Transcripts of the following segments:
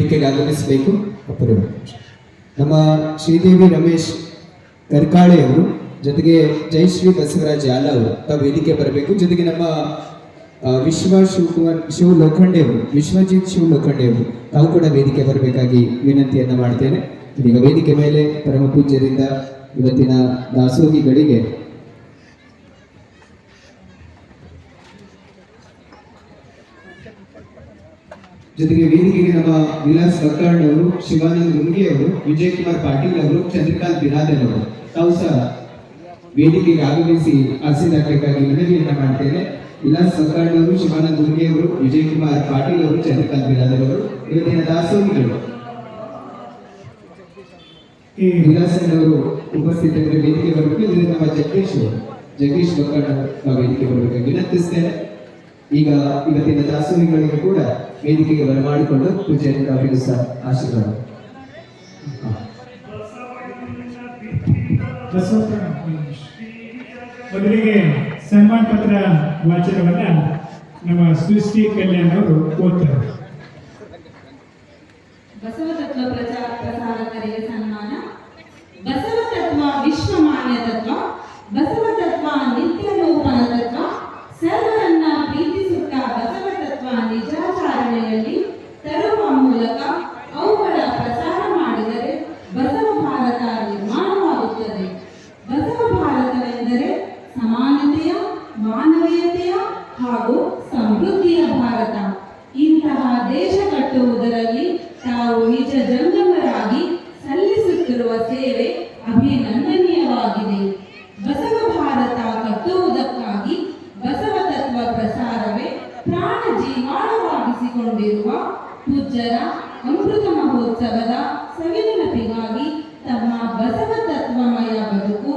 ವೇದಿಕೆಗೆ ಆಗಮಿಸಬೇಕು. ನಮ್ಮ ಶ್ರೀದೇವಿ ರಮೇಶ್ ಕರ್ಕಾಳೆ ಅವರು, ಜೊತೆಗೆ ಜಯಶ್ರೀ ಬಸವರಾಜ್ ಯಾಲ ಅವರು ತಾವು ವೇದಿಕೆ ಬರಬೇಕು. ಜೊತೆಗೆ ನಮ್ಮ ಶಿವ ಲೋಖಂಡೆ ಅವರು, ವಿಶ್ವಜಿತ್ ಶಿವ ಲೋಖಂಡೆ ಅವರು ತಾವು ಕೂಡ ವೇದಿಕೆ ಬರಬೇಕಾಗಿ ವಿನಂತಿಯನ್ನ ಮಾಡ್ತೇನೆ. ಈಗ ವೇದಿಕೆ ಮೇಲೆ ಪರಮ ಪೂಜ್ಯರಿಂದ ಇವತ್ತಿನ ದಾಸೋಹಿಗಳಿಗೆ ಜೊತೆಗೆ ವೇದಿಕೆಗೆ ನಮ್ಮ ವಿಲಾಸ್ ಬಕ್ಕಳ್ ಅವರು, ಶಿವಾನಂದ್ ಗುಂಗಿ ಅವರು, ವಿಜಯ್ ಕುಮಾರ್ ಪಾಟೀಲ್ ಅವರು, ಚಂದ್ರಕಾಂತ್ ಬಿರಾದರ್ ಅವರು ತಾವು ಸಹ ವೇದಿಕೆಗೆ ಆಗಮಿಸಿ ಆಸೀನರಾಗಬೇಕಾಗಿ ಮನವಿಯನ್ನ ಮಾಡ್ತೇನೆ. ವಿಲಾಸ್ ಬಕ್ಕಳ್ ಅವರು, ಶಿವಾನಂದ್ ಗುಂಗಿ ಅವರು, ವಿಜಯ್ ಕುಮಾರ್ ಪಾಟೀಲ್ ಅವರು, ಚಂದ್ರಕಾಂತ್ ಬಿರಾದರ್ ಅವರು ಇವತ್ತಿನ ದಾಸೋಹಿಗಳು. ಈ ವಿಲಾಸನ್ ಅವರು ಉಪಸ್ಥಿತರಿಗೆ ವೇದಿಕೆ ಬರಬೇಕು. ಇದರಿಂದ ನಮ್ಮ ಜಗದೀಶ್ ಬಕ್ಕಳ್ ನಾವು ವೇದಿಕೆ ಬರಬೇಕಾಗಿ ವಿನಂತಿಸ್ತೇನೆ. ಈಗ ಇವತ್ತಿನ ದಾಸೋಹಿಗಳಿಗೆ ಕೂಡ ವೇದಿಕೆಗೆ ಬರಮಾಡಿಕೊಂಡು ಪೂಜೆಯಿಂದ ಅವರಿಗೂ ಸಹ ಆಶೀರ್ವಾದ. ಮೊದಲಿಗೆ ಸನ್ಮಾನ ಪತ್ರ ವಾಚನವನ್ನ ನಮ್ಮ ಸೃಷ್ಟಿ ಕಲ್ಯಾಣ್ ಅವರು ಓದ್ತಾರೆ. ಬಸವತತ್ವ ಪ್ರಸಾರಕರಿಗೆ ಸನ್ಮಾನ. ಬಸವತತ್ವ ವಿಶ್ವಮಾನ್ಯ ತತ್ವ, ಬಸವತತ್ವ ನಿತ್ಯ ನೂತನ ತತ್ವ, ಸರ್ವರನ್ನ ಪ್ರೀತಿಸುತ್ತಾ ಬಸವತತ್ವ ನಿಜಾಚರಣೆಯಲ್ಲಿ ತರುವ ಮೂಲಕ ಅವುಗಳ ಪ್ರಸಾರ ಮಾಡಿದರೆ ಬಸವ ಭಾರತ ನಿರ್ಮಾಣವಾಗುತ್ತದೆ. ಬಸವ ಭಾರತವೆಂದರೆ ಸಮಾನತೆಯ, ಮಾನವೀಯತೆಯ ಹಾಗೂ ಸಮೃದ್ಧಿಯ ಭಾರತ. ಇಂತಹ ದೇಶ ಕಟ್ಟುವುದರಲ್ಲಿ ತಾವು ನಿಜ ಜಂಗಮರಾಗಿ ಸಲ್ಲಿಸುತ್ತಿರುವ ಸೇವೆ ಅಭಿನಂದನೀಯವಾಗಿದೆ. ಬಸವ ಭಾರತ ಕಟ್ಟುವುದಕ್ಕಾಗಿ ಬಸವ ತತ್ವ ಪ್ರಸಾರವೇ ಪ್ರಾಣ ಜೀವಾಳವಾಗಿಸಿಕೊಂಡಿರುವ ಪೂಜ್ಯರ ಅಮೃತ ಮಹೋತ್ಸವದ ಸವಿನೆನಪಿಗಾಗಿ ತಮ್ಮ ಬಸವ ತತ್ವಮಯ ಬದುಕು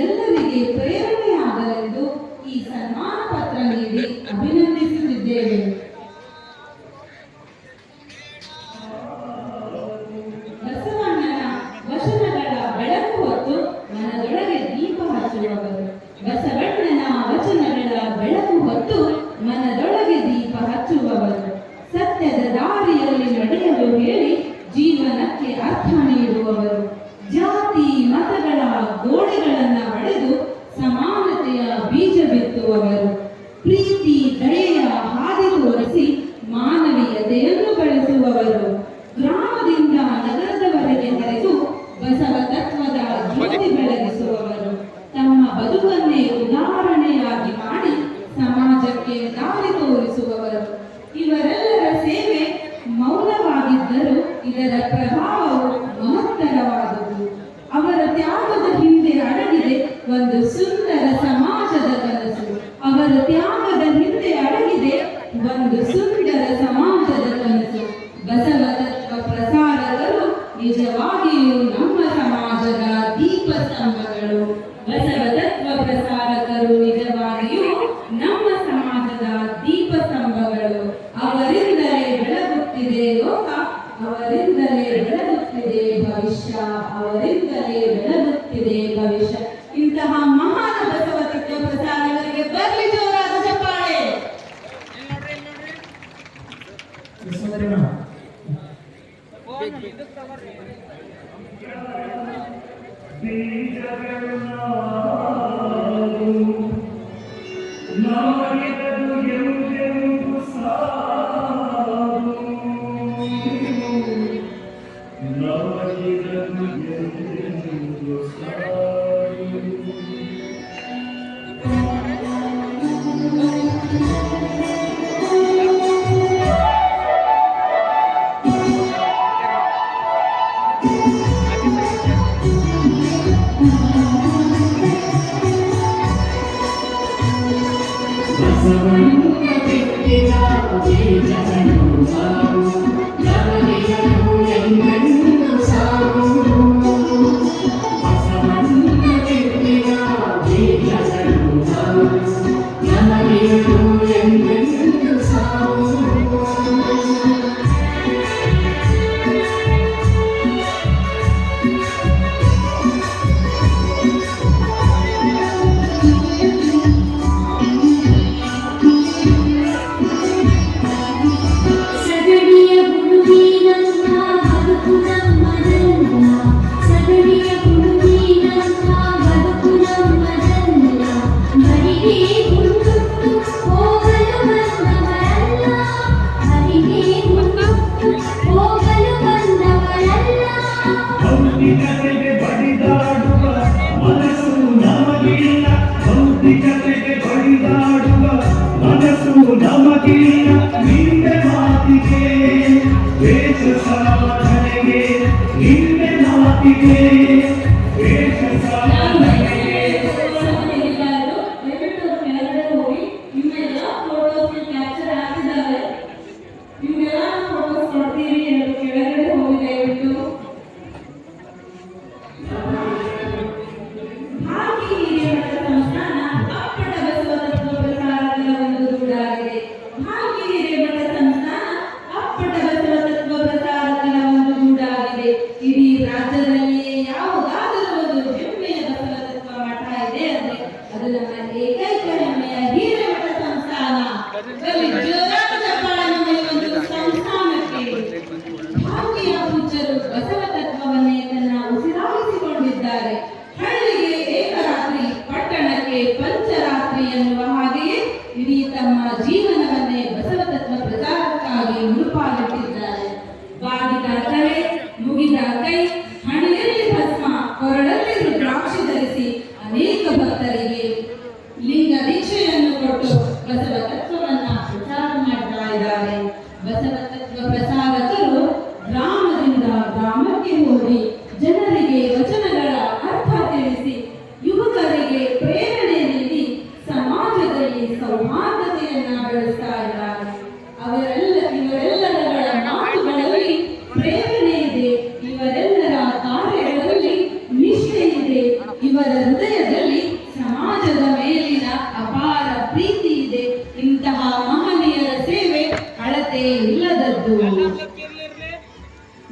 ಎಲ್ಲರಿಗೆ ಪ್ರೇರಣೆಯಾಗಲೆಂದು ಈ ಸನ್ಮಾನ ಪತ್ರ ನೀಡಿ ಅಭಿನಂದಿಸುತ್ತಿದ್ದೇವೆ. ಬಸವಣ್ಣನ ವಚನಗಳ ಬೆಳಕು ಹೊತ್ತು ಮನದೊಳಗೆ ದೀಪ ಹಚ್ಚುವವರು. ಬಸವಣ್ಣನ ವಚನಗಳ ಬೆಳಕು ಹೊತ್ತು ಮನದೊಳಗೆ ದೀಪ ಹಚ್ಚುವವರು. ಸತ್ಯದ ದಾರಿಯಲ್ಲಿ ನಡೆಯಲು ಹೇಳಿ ಜೀವನಕ್ಕೆ ಅರ್ಥ ನೀಡುವವರು. ಜಾತಿ ಮತಗಳ ಗೋಡೆಗಳನ್ನ ಒಡೆದು ಸಮಾನತೆಯ ಬೀಜ ಬಿತ್ತುವವರು. ಪ್ರೀತಿ ದಯೆಯ ಹಾದಿ ತೋರಿಸಿ ಮಾನವೀಯತೆಯನ್ನು ಬೆಳೆಸುವವರು. ಗ್ರಾಮದಿಂದ ನಗರದವರೆಗೆ ಹರಿದು ಬಸವ ತತ್ವದ ಜ್ಯೋತಿ ಬೆಳಗಿಸುವವರು. ತಮ್ಮ ಬದುಕನ್ನೇ ಉದಾಹರಣೆಯಾಗಿ ಮಾಡಿ ಸಮಾಜಕ್ಕೆ ದಾರಿ ತೋರಿಸುವವರು. ಇವರೆಲ್ಲರ ಸೇವೆ ಮೌನವಾಗಿದ್ದರೂ ಇದರ ಪ್ರಭಾವವು ಮಹತ್ತರವಾದುದು. ಅವರ ತ್ಯಾಗದ ಹಿಂದೆ ಅಡಗಿದೆ ಒಂದು ಸುಂದರ ಸಮಾಜದ ಕನಸು. ಅವರ ತ್ಯಾಗದ ಹಿಂದೆ ಅಡಗಿದೆ ಒಂದು ಸುಂದರ ಸಮಾಜದ ಕನಸು. ಬಸವ ತತ್ವ ಪ್ರಸಾರಕರು ನಿಜವಾಗಿಯೂ ನಮ್ಮ ಸಮಾಜದ ದೀಪ ಸ್ತಂಭಗಳು. ಬಸವ ತತ್ವ ಪ್ರಸಾರಕರು ನಿಜವಾಗಿಯೂ ನಮ್ಮ ಸಮಾಜದ ದೀಪ ಸ್ತಂಭಗಳು. ಅವರಿಂದಲೇ ಬೆಳಗುತ್ತಿದೆ ಲೋಕ, ಅವರಿಂದಲೇ ಬೆಳಗುತ್ತಿದೆ ಭವಿಷ್ಯ, ಅವರಿಂದಲೇ ಬೆಳಗುತ್ತಿದೆ ಭವಿಷ್ಯ. ಇಂತಹ ಮಹಾನ್ ಬಸವ ತತ್ವ ಪ್ರಸಾರಕರಿಗೆ ಬರಲಿ ಜೋರಾದ ಚಪ್ಪಾಳೆ. ಬಸವಣ್ಣ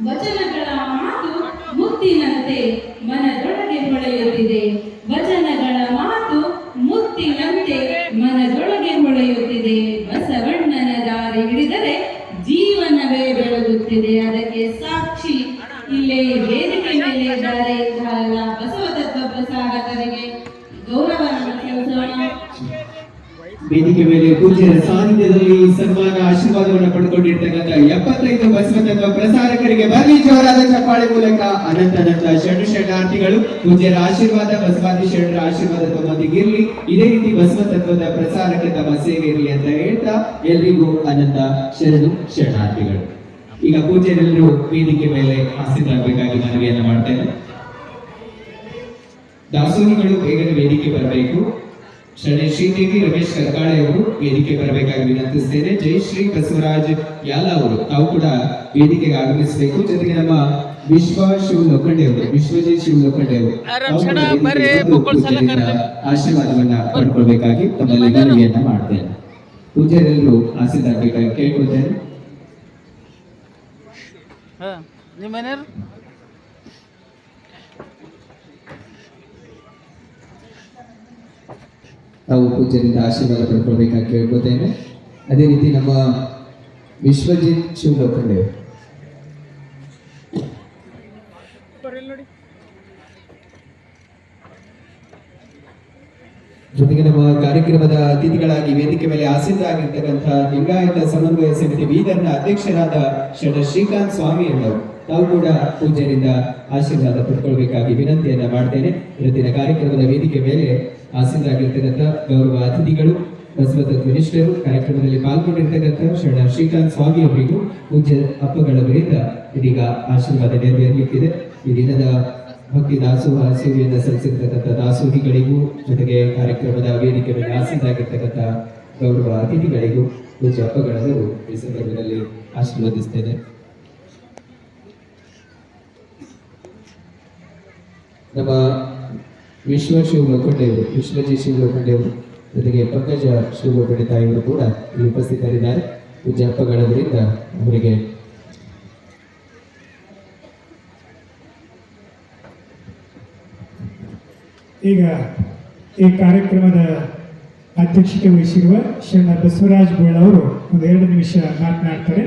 ವಚನಗಳ ಮಾತು ಮುತ್ತಿನಂತೆ ಮನದೊಳಗೆ ಹೊಳೆಯುತ್ತಿದೆ. ವಚನಗಳ ಮಾತು ಮುತ್ತಿನಂತೆ ಮನದೊಳಗೆ ಹೊಳೆಯುತ್ತಿದೆ. ಬಸವಣ್ಣನ ದಾರಿ ಹಿಡಿದರೆ ಜೀವನವೇ ಬೆಳಗುತ್ತಿದೆ. ಅದಕ್ಕೆ ಸಾಕ್ಷಿ ಇಲ್ಲೇ ವೇದಿಕೆ ಮೇಲೆ ಇದ್ದಾರೆ ಬಸವ ತತ್ವ ಪ್ರಸಾರಕರಿಗೆ ಗೌರವ ಸಲ್ಲಿಸೋಣ. ವೇದಿಕೆ ಮೇಲೆ ಪೂಜ್ಯರ ಸಾನ್ನಿಧ್ಯದಲ್ಲಿ ಸನ್ಮಾನ ಆಶೀರ್ವಾದವನ್ನು ಪಡ್ಕೊಂಡಿರ್ತಕ್ಕಂಥ 75 ಬಸವ ತತ್ವ ಪ್ರಸಾರಕರಿಗೆ ಬರಲಿ ಜೋರಾದ ಚಪ್ಪಾಳೆ ಮೂಲಕ ಅನಂತ ಶರಣಾರ್ಥಿಗಳು. ಪೂಜ್ಯರ ಆಶೀರ್ವಾದ ಬಸವಾದಿ ಶರಣರ ಆಶೀರ್ವಾದ ತಮ್ಮೊಂದಿಗೆ ಇರಲಿ. ಇದೇ ರೀತಿ ಬಸವ ತತ್ವದ ಪ್ರಸಾರಕ್ಕೆ ತಮ್ಮ ಸೇವೆ ಇರಲಿ ಅಂತ ಹೇಳ್ತಾ ಎಲ್ರಿಗೂ ಅನಂತ ಶರಣಾರ್ಥಿಗಳು. ಈಗ ಪೂಜ್ಯರೆಲ್ಲರೂ ವೇದಿಕೆ ಮೇಲೆ ಆಸೀನರಾಗಬೇಕಾಗಿ ಮನವಿಯನ್ನ ಮಾಡ್ತೇನೆ. ದಾಸೋಹಿಗಳು ಬೇಗನೆ ವೇದಿಕೆ ಬರಬೇಕು. ಶರಣೆ ಶ್ರೀದೇವಿ ರಮೇಶ್ ಕರ್ಕಾಳೆ ಅವರು ವೇದಿಕೆ ಬರಬೇಕಾಗಿ ವಿನಂತಿಸ್ತೇನೆ. ಜೈ ಶ್ರೀ ಬಸವರಾಜ್ ಯಾಲ ಅವರು ತಾವು ಕೂಡ ವೇದಿಕೆಗೆ ಆಗಮಿಸಬೇಕು. ಜೊತೆಗೆ ನಮ್ಮ ವಿಶ್ವಜಿತ್ ಶಿವ ಲೋಖಂಡೆ ಅವರು ಆಶೀರ್ವಾದವನ್ನ ಪಡ್ಕೊಳ್ಬೇಕಾಗಿ ತಮ್ಮಲ್ಲಿ ಮನವಿಯನ್ನ ಮಾಡ್ತೇನೆ. ಪೂಜ್ಯರೆಲ್ಲರೂ ಆಸೀನರಾಗಬೇಕಾಗಿ ಕೇಳ್ಕೊಳ್ತೇನೆ. ತಾವು ಪೂಜ್ಯರಿಂದ ಆಶೀರ್ವಾದ ಪಡ್ಕೊಳ್ಬೇಕಾಗಿ ಕೇಳ್ಕೊತೇನೆ. ಅದೇ ರೀತಿ ನಮ್ಮ ವಿಶ್ವಜಿತ್ ಶಿವ ಲೋಖಂಡೆ ಜೊತೆಗೆ ನಮ್ಮ ಕಾರ್ಯಕ್ರಮದ ಅತಿಥಿಗಳಾಗಿ ವೇದಿಕೆ ಮೇಲೆ ಆಸೀನರಾಗಿರ್ತಕ್ಕಂಥ ಲಿಂಗಾಯತ ಸಮನ್ವಯ ಸಮಿತಿ ಬೀದರ್ನ ಅಧ್ಯಕ್ಷರಾದ ಶರಣ ಶ್ರೀಕಾಂತ್ ಸ್ವಾಮಿ ಅವರು ತಾವು ಕೂಡ ಪೂಜ್ಯರಿಂದ ಆಶೀರ್ವಾದ ಪಡ್ಕೊಳ್ಬೇಕಾಗಿ ವಿನಂತಿಯನ್ನ ಮಾಡ್ತೇನೆ. ಇವತ್ತಿನ ಕಾರ್ಯಕ್ರಮದ ವೇದಿಕೆ ಮೇಲೆ ಆಸೀನರಾಗಿರ್ತಕ್ಕಂಥ ಗೌರವ ಅತಿಥಿಗಳು, ಬಸವ ತತ್ವನಿಷ್ಠರು, ಕಾರ್ಯಕ್ರಮದಲ್ಲಿ ಪಾಲ್ಗೊಂಡಿರ್ತಕ್ಕಂಥ ಶರಣ ಶ್ರೀಕಾಂತ್ ಸ್ವಾಮಿ ಅವರಿಗೂ ಪೂಜ್ಯ ಅಪ್ಪಗಳವರಿಂದ ಇದೀಗ ಆಶೀರ್ವಾದ ನೆರವೇರಲಿಕ್ಕಿದೆ. ಈ ದಿನದ ಭಕ್ತಿ ದಾಸೋಹ ಸೇವೆಯನ್ನು ಸಲ್ಲಿಸಿರ್ತಕ್ಕಂಥ ದಾಸೋಹಿಗಳಿಗೂ ಜೊತೆಗೆ ಕಾರ್ಯಕ್ರಮದ ವೇದಿಕೆ ಮೇಲೆ ಆಸೀನರಾಗಿರ್ತಕ್ಕಂಥ ಗೌರವ ಅತಿಥಿಗಳಿಗೂ ಪೂಜ್ಯ ಅಪ್ಪಗಳವರು ಈ ಸಂದರ್ಭದಲ್ಲಿ ಆಶೀರ್ವದಿಸ್ತೇನೆ. ನಮ್ಮ ವಿಶ್ವಜಿತ್ ಶಿವ ಲೋಖಂಡೆ ಅವರು ಜೊತೆಗೆ ಪಂಕಜ ಶಿವ ಲೋಖಂಡೆ ತಾಯಿಯವರು ಕೂಡ ಇಲ್ಲಿ ಉಪಸ್ಥಿತರಿದ್ದಾರೆ. ಪೂಜ್ಯ ಅಪ್ಪಗಳವರಿಂದ ಅವರಿಗೆ ಈಗ ಈ ಕಾರ್ಯಕ್ರಮದ ಅಧ್ಯಕ್ಷತೆ ವಹಿಸಿರುವ ಶರಣ ಬಸವರಾಜ್ ಬೋಳ್ ಅವರು ಒಂದು 2 ನಿಮಿಷ ಮಾತನಾಡ್ತಾರೆ.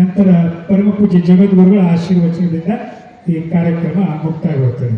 ನಂತರ ಪರಮ ಪೂಜ್ಯ ಜಗದ್ಗುರುಗಳ ಆಶೀರ್ವಚನದಿಂದ ಈ ಕಾರ್ಯಕ್ರಮ ಮುಕ್ತಾಯಗೊಳ್ಳುತ್ತದೆ.